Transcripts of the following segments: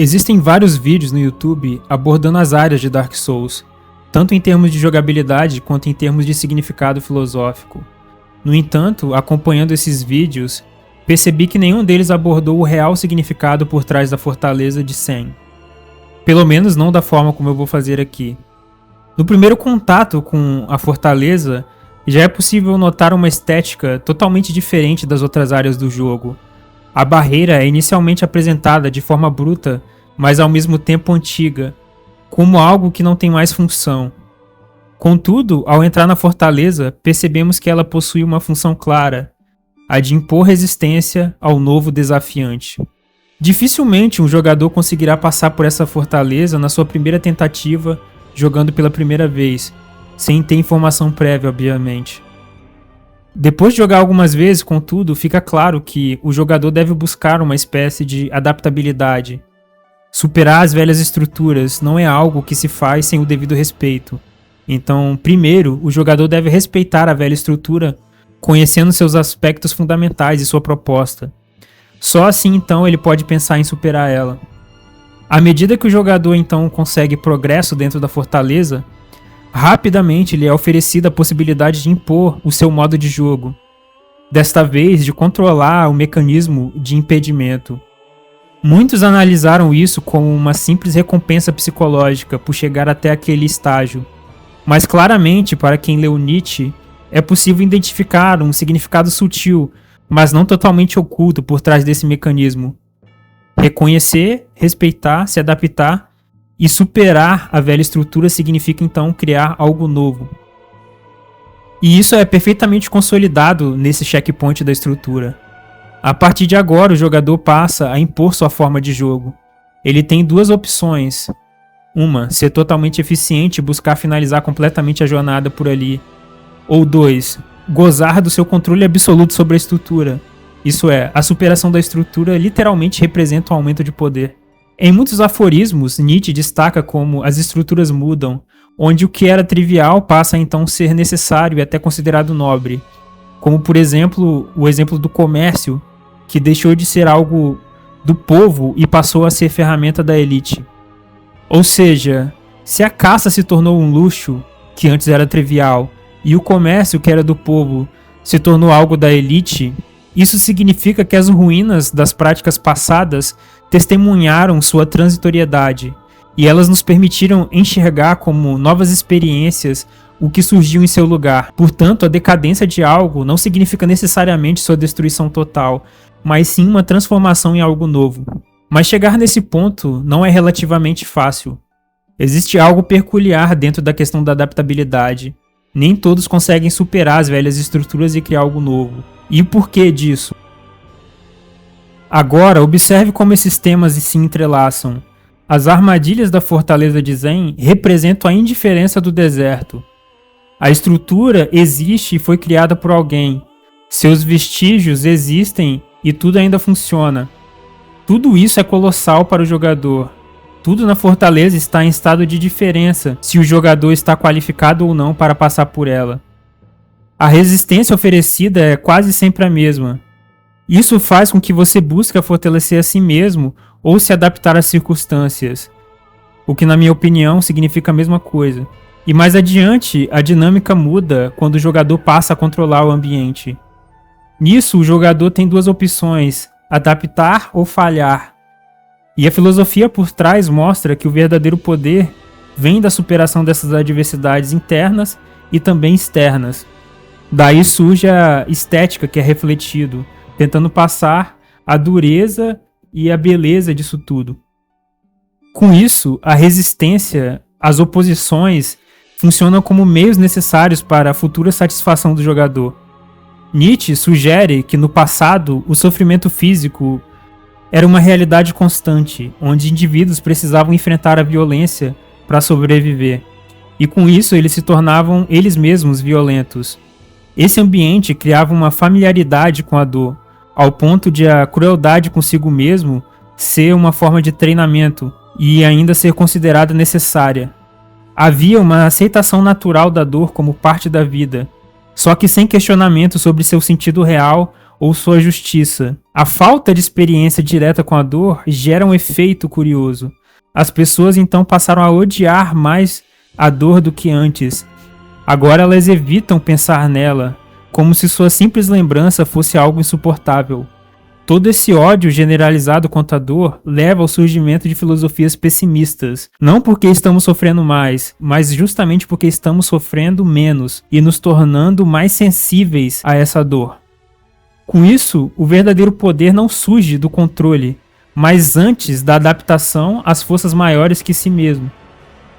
Existem vários vídeos no YouTube abordando as áreas de Dark Souls, tanto em termos de jogabilidade quanto em termos de significado filosófico. No entanto, acompanhando esses vídeos, percebi que nenhum deles abordou o real significado por trás da fortaleza de Sen. Pelo menos não da forma como eu vou fazer aqui. No primeiro contato com a fortaleza, já é possível notar uma estética totalmente diferente das outras áreas do jogo. A barreira é inicialmente apresentada de forma bruta, mas ao mesmo tempo antiga, como algo que não tem mais função. Contudo, ao entrar na fortaleza, percebemos que ela possui uma função clara, a de impor resistência ao novo desafiante. Dificilmente um jogador conseguirá passar por essa fortaleza na sua primeira tentativa, jogando pela primeira vez, sem ter informação prévia, obviamente. Depois de jogar algumas vezes, contudo, fica claro que o jogador deve buscar uma espécie de adaptabilidade. Superar as velhas estruturas não é algo que se faz sem o devido respeito. Então, primeiro, o jogador deve respeitar a velha estrutura, conhecendo seus aspectos fundamentais e sua proposta. Só assim, então, ele pode pensar em superar ela. À medida que o jogador, então, consegue progresso dentro da fortaleza, rapidamente lhe é oferecida a possibilidade de impor o seu modo de jogo. Desta vez, de controlar o mecanismo de impedimento. Muitos analisaram isso como uma simples recompensa psicológica por chegar até aquele estágio. Mas claramente, para quem leu Nietzsche, é possível identificar um significado sutil, mas não totalmente oculto por trás desse mecanismo. Reconhecer, respeitar, se adaptar e superar a velha estrutura significa então criar algo novo. E isso é perfeitamente consolidado nesse checkpoint da estrutura. A partir de agora, o jogador passa a impor sua forma de jogo. Ele tem duas opções. Uma, ser totalmente eficiente e buscar finalizar completamente a jornada por ali. Ou dois, gozar do seu controle absoluto sobre a estrutura. Isso é, a superação da estrutura literalmente representa um aumento de poder. Em muitos aforismos, Nietzsche destaca como as estruturas mudam, onde o que era trivial passa a então ser necessário e até considerado nobre. Como, por exemplo, o exemplo do comércio, que deixou de ser algo do povo e passou a ser ferramenta da elite. Ou seja, se a caça se tornou um luxo, que antes era trivial, e o comércio, que era do povo, se tornou algo da elite, isso significa que as ruínas das práticas passadas testemunharam sua transitoriedade, e elas nos permitiram enxergar como novas experiências o que surgiu em seu lugar. Portanto, a decadência de algo não significa necessariamente sua destruição total, mas sim uma transformação em algo novo. Mas chegar nesse ponto não é relativamente fácil. Existe algo peculiar dentro da questão da adaptabilidade. Nem todos conseguem superar as velhas estruturas e criar algo novo. E o porquê disso? Agora, observe como esses temas se entrelaçam. As armadilhas da fortaleza de Zen representam a indiferença do deserto. A estrutura existe e foi criada por alguém. Seus vestígios existem e tudo ainda funciona. Tudo isso é colossal para o jogador. Tudo na fortaleza está em estado de diferença se o jogador está qualificado ou não para passar por ela. A resistência oferecida é quase sempre a mesma. Isso faz com que você busque fortalecer a si mesmo ou se adaptar às circunstâncias, o que na minha opinião significa a mesma coisa. E mais adiante, a dinâmica muda quando o jogador passa a controlar o ambiente. Nisso, o jogador tem duas opções, adaptar ou falhar. E a filosofia por trás mostra que o verdadeiro poder vem da superação dessas adversidades internas e também externas. Daí surge a estética que é refletido, tentando passar a dureza e a beleza disso tudo. Com isso, a resistência, as oposições, funcionam como meios necessários para a futura satisfação do jogador. Nietzsche sugere que no passado o sofrimento físico era uma realidade constante, onde indivíduos precisavam enfrentar a violência para sobreviver, e com isso eles se tornavam eles mesmos violentos. Esse ambiente criava uma familiaridade com a dor, ao ponto de a crueldade consigo mesmo ser uma forma de treinamento e ainda ser considerada necessária. Havia uma aceitação natural da dor como parte da vida, só que sem questionamento sobre seu sentido real ou sua justiça. A falta de experiência direta com a dor gera um efeito curioso. As pessoas então passaram a odiar mais a dor do que antes. Agora elas evitam pensar nela, como se sua simples lembrança fosse algo insuportável. Todo esse ódio generalizado contra a dor leva ao surgimento de filosofias pessimistas. Não porque estamos sofrendo mais, mas justamente porque estamos sofrendo menos e nos tornando mais sensíveis a essa dor. Com isso, o verdadeiro poder não surge do controle, mas antes da adaptação às forças maiores que si mesmo.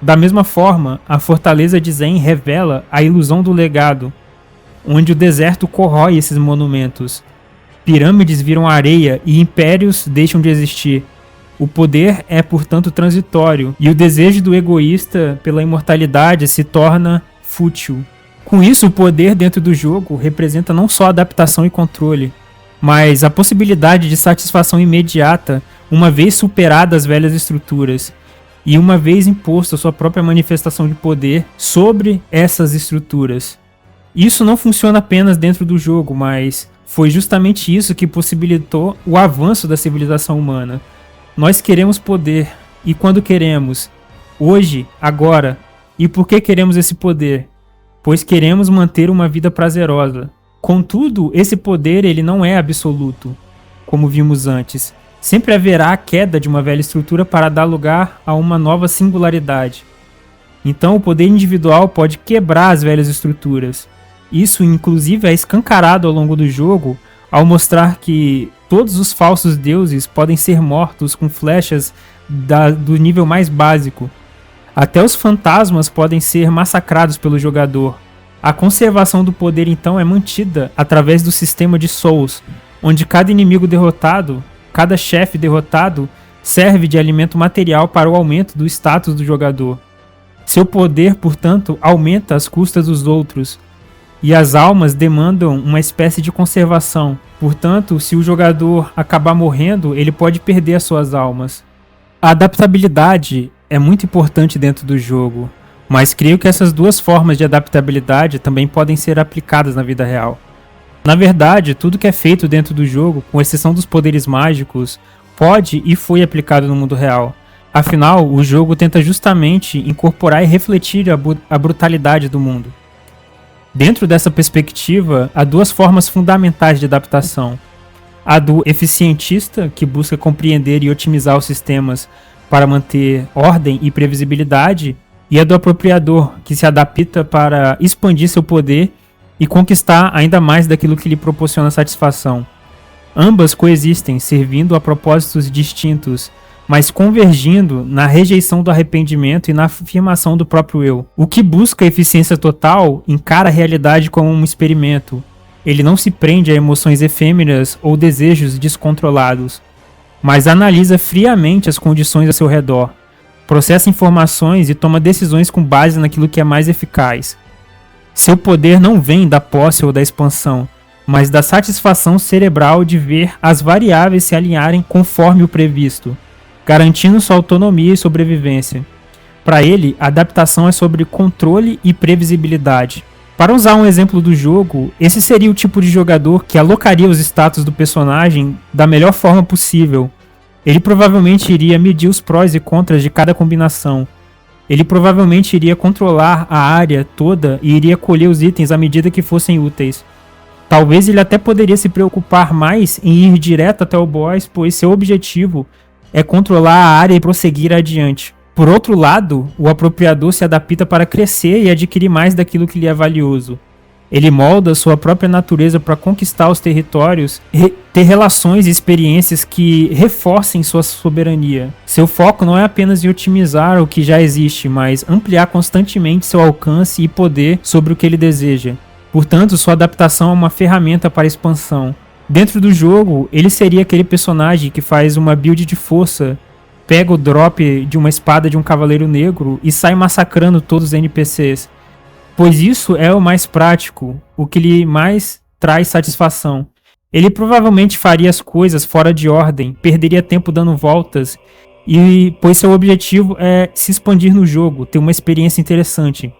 Da mesma forma, a fortaleza de Zen revela a ilusão do legado, onde o deserto corrói esses monumentos. Pirâmides viram areia e impérios deixam de existir. O poder é, portanto, transitório, e o desejo do egoísta pela imortalidade se torna fútil. Com isso, o poder dentro do jogo representa não só adaptação e controle, mas a possibilidade de satisfação imediata uma vez superadas as velhas estruturas, e uma vez imposta sua própria manifestação de poder sobre essas estruturas. Isso não funciona apenas dentro do jogo, mas foi justamente isso que possibilitou o avanço da civilização humana. Nós queremos poder, e quando queremos? Hoje, agora. E por que queremos esse poder? Pois queremos manter uma vida prazerosa. Contudo, esse poder ele não é absoluto, como vimos antes. Sempre haverá a queda de uma velha estrutura para dar lugar a uma nova singularidade. Então o poder individual pode quebrar as velhas estruturas. Isso, inclusive, é escancarado ao longo do jogo ao mostrar que todos os falsos deuses podem ser mortos com flechas do nível mais básico. Até os fantasmas podem ser massacrados pelo jogador. A conservação do poder, então, é mantida através do sistema de Souls, onde cada inimigo derrotado, cada chefe derrotado, serve de alimento material para o aumento do status do jogador. Seu poder, portanto, aumenta às custas dos outros. E as almas demandam uma espécie de conservação. Portanto, se o jogador acabar morrendo, ele pode perder as suas almas. A adaptabilidade é muito importante dentro do jogo, mas creio que essas duas formas de adaptabilidade também podem ser aplicadas na vida real. Na verdade, tudo que é feito dentro do jogo, com exceção dos poderes mágicos, pode e foi aplicado no mundo real. Afinal, o jogo tenta justamente incorporar e refletir a brutalidade do mundo. Dentro dessa perspectiva, há duas formas fundamentais de adaptação. A do eficientista, que busca compreender e otimizar os sistemas para manter ordem e previsibilidade, e a do apropriador, que se adapta para expandir seu poder e conquistar ainda mais daquilo que lhe proporciona satisfação. Ambas coexistem, servindo a propósitos distintos, mas convergindo na rejeição do arrependimento e na afirmação do próprio eu. O que busca eficiência total encara a realidade como um experimento. Ele não se prende a emoções efêmeras ou desejos descontrolados, mas analisa friamente as condições a seu redor, processa informações e toma decisões com base naquilo que é mais eficaz. Seu poder não vem da posse ou da expansão, mas da satisfação cerebral de ver as variáveis se alinharem conforme o previsto, garantindo sua autonomia e sobrevivência. Para ele, a adaptação é sobre controle e previsibilidade. Para usar um exemplo do jogo, esse seria o tipo de jogador que alocaria os status do personagem da melhor forma possível. Ele provavelmente iria medir os prós e contras de cada combinação. Ele provavelmente iria controlar a área toda e iria colher os itens à medida que fossem úteis. Talvez ele até poderia se preocupar mais em ir direto até o boss, pois seu objetivo é controlar a área e prosseguir adiante. Por outro lado, o apropriador se adapta para crescer e adquirir mais daquilo que lhe é valioso. Ele molda sua própria natureza para conquistar os territórios e ter relações e experiências que reforcem sua soberania. Seu foco não é apenas em otimizar o que já existe, mas ampliar constantemente seu alcance e poder sobre o que ele deseja. Portanto, sua adaptação é uma ferramenta para expansão. Dentro do jogo, ele seria aquele personagem que faz uma build de força, pega o drop de uma espada de um cavaleiro negro e sai massacrando todos os NPCs. Pois isso é o mais prático, o que lhe mais traz satisfação. Ele provavelmente faria as coisas fora de ordem, perderia tempo dando voltas, pois seu objetivo é se expandir no jogo, ter uma experiência interessante.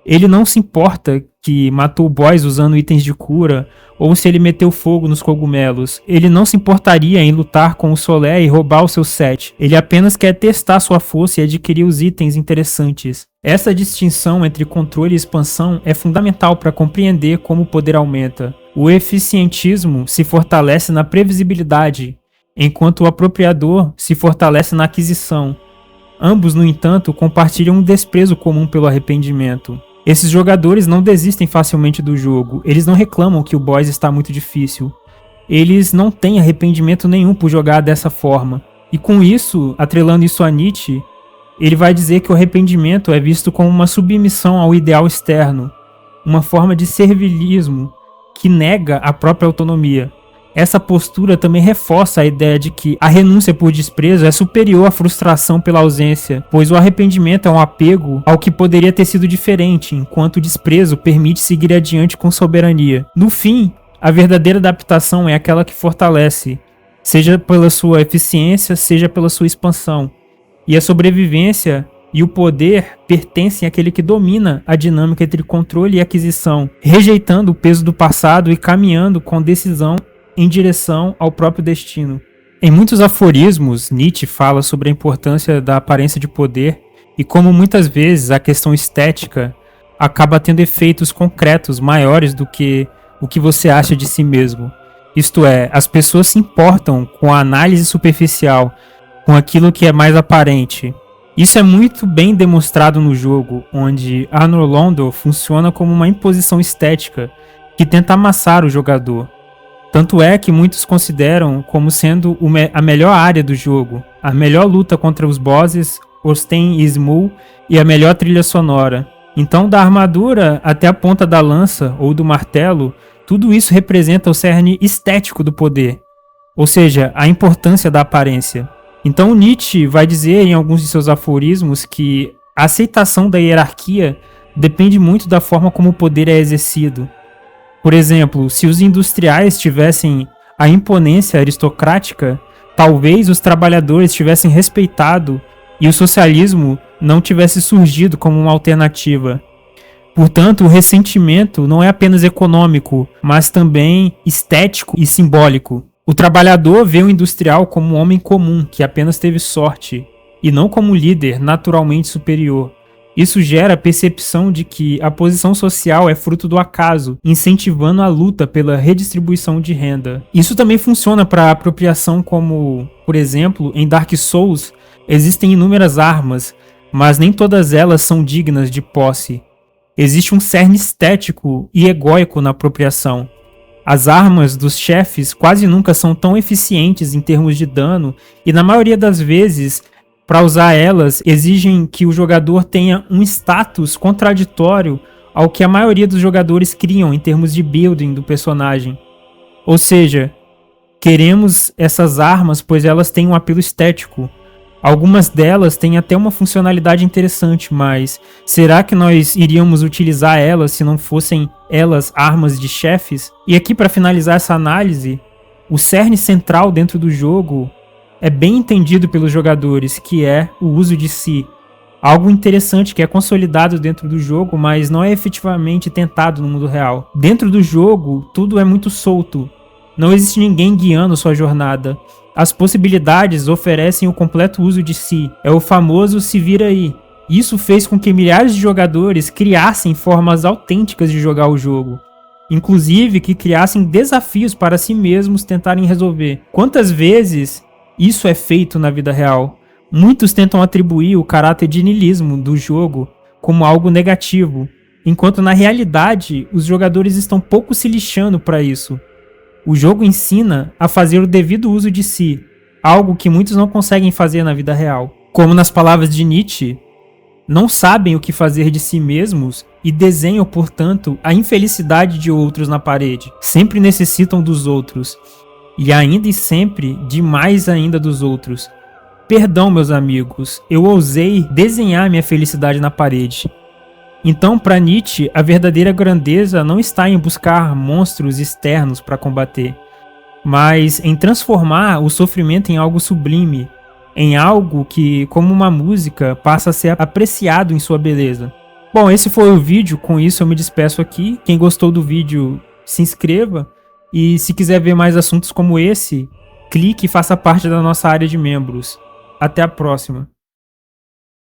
Ele não se importa que matou boys usando itens de cura, ou se ele meteu fogo nos cogumelos. Ele não se importaria em lutar com o Solé e roubar o seu set. Ele apenas quer testar sua força e adquirir os itens interessantes. Essa distinção entre controle e expansão é fundamental para compreender como o poder aumenta. O eficientismo se fortalece na previsibilidade, enquanto o apropriador se fortalece na aquisição. Ambos, no entanto, compartilham um desprezo comum pelo arrependimento. Esses jogadores não desistem facilmente do jogo, eles não reclamam que o boss está muito difícil. Eles não têm arrependimento nenhum por jogar dessa forma. E com isso, atrelando isso a Nietzsche, ele vai dizer que o arrependimento é visto como uma submissão ao ideal externo, uma forma de servilismo que nega a própria autonomia. Essa postura também reforça a ideia de que a renúncia por desprezo é superior à frustração pela ausência, pois o arrependimento é um apego ao que poderia ter sido diferente, enquanto o desprezo permite seguir adiante com soberania. No fim, a verdadeira adaptação é aquela que fortalece, seja pela sua eficiência, seja pela sua expansão. E a sobrevivência e o poder pertencem àquele que domina a dinâmica entre controle e aquisição, rejeitando o peso do passado e caminhando com decisão em direção ao próprio destino. Em muitos aforismos, Nietzsche fala sobre a importância da aparência de poder e como muitas vezes a questão estética acaba tendo efeitos concretos maiores do que o que você acha de si mesmo. Isto é, as pessoas se importam com a análise superficial, com aquilo que é mais aparente. Isso é muito bem demonstrado no jogo, onde Anor Londo funciona como uma imposição estética que tenta amassar o jogador. Tanto é que muitos consideram como sendo a melhor área do jogo, a melhor luta contra os bosses, Orsten e Smul, e a melhor trilha sonora. Então, da armadura até a ponta da lança ou do martelo, tudo isso representa o cerne estético do poder, ou seja, a importância da aparência. Então, Nietzsche vai dizer em alguns de seus aforismos que a aceitação da hierarquia depende muito da forma como o poder é exercido. Por exemplo, se os industriais tivessem a imponência aristocrática, talvez os trabalhadores tivessem respeitado e o socialismo não tivesse surgido como uma alternativa. Portanto, o ressentimento não é apenas econômico, mas também estético e simbólico. O trabalhador vê o industrial como um homem comum que apenas teve sorte, e não como um líder naturalmente superior. Isso gera a percepção de que a posição social é fruto do acaso, incentivando a luta pela redistribuição de renda. Isso também funciona para a apropriação como, por exemplo, em Dark Souls, existem inúmeras armas, mas nem todas elas são dignas de posse. Existe um cerne estético e egóico na apropriação. As armas dos chefes quase nunca são tão eficientes em termos de dano, e na maioria das vezes, para usar elas, exigem que o jogador tenha um status contraditório ao que a maioria dos jogadores criam em termos de building do personagem. Ou seja, queremos essas armas pois elas têm um apelo estético. Algumas delas têm até uma funcionalidade interessante, mas será que nós iríamos utilizar elas se não fossem elas armas de chefes? E aqui, para finalizar essa análise, o cerne central dentro do jogo é bem entendido pelos jogadores, que é o uso de si. Algo interessante que é consolidado dentro do jogo, mas não é efetivamente tentado no mundo real. Dentro do jogo, tudo é muito solto. Não existe ninguém guiando sua jornada. As possibilidades oferecem o completo uso de si. É o famoso se vira aí. Isso fez com que milhares de jogadores criassem formas autênticas de jogar o jogo. Inclusive que criassem desafios para si mesmos tentarem resolver. Quantas vezes isso é feito na vida real? Muitos tentam atribuir o caráter de niilismo do jogo como algo negativo, enquanto na realidade os jogadores estão pouco se lixando para isso. O jogo ensina a fazer o devido uso de si, algo que muitos não conseguem fazer na vida real. Como nas palavras de Nietzsche, não sabem o que fazer de si mesmos e desenham, portanto, a infelicidade de outros na parede. Sempre necessitam dos outros, e ainda e sempre de mais ainda dos outros. Perdão, meus amigos, eu ousei desenhar minha felicidade na parede. Então, para Nietzsche, a verdadeira grandeza não está em buscar monstros externos para combater, mas em transformar o sofrimento em algo sublime, em algo que, como uma música, passa a ser apreciado em sua beleza. Bom, esse foi o vídeo, com isso eu me despeço aqui. Quem gostou do vídeo, se inscreva. E se quiser ver mais assuntos como esse, clique e faça parte da nossa área de membros. Até a próxima.